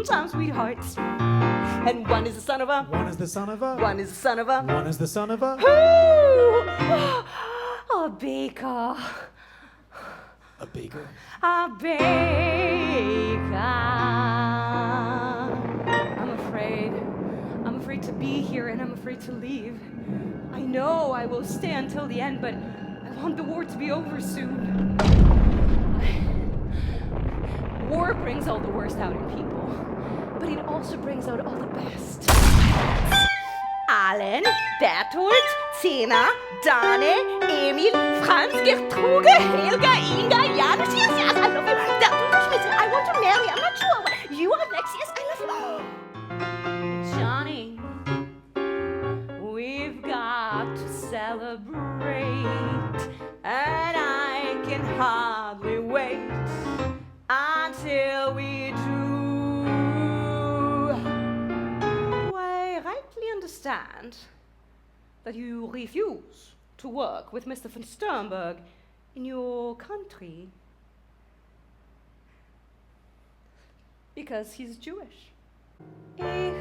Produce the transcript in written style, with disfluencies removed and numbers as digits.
time sweethearts. And one is the son of a. One is the son of a. One is the son of a. One is the son of a. A baker. A baker. A baker. I'm afraid to be here and I'm afraid to leave. I know I will stay until the end, but I want the war to be over soon. War brings all the worst out in people, but it also brings out all the best. Alan, Bertolt, Zena, Dane, Emil, Franz, Gertrude, Helga, Inga, Janus, yes, I love you. I want to marry, I'm not sure. You are next, yes, I love you. Johnny, we've got to celebrate, and I can hardly wait until we do. Do I rightly understand that you refuse to work with Mr. von Sternberg in your country? Because he's Jewish. If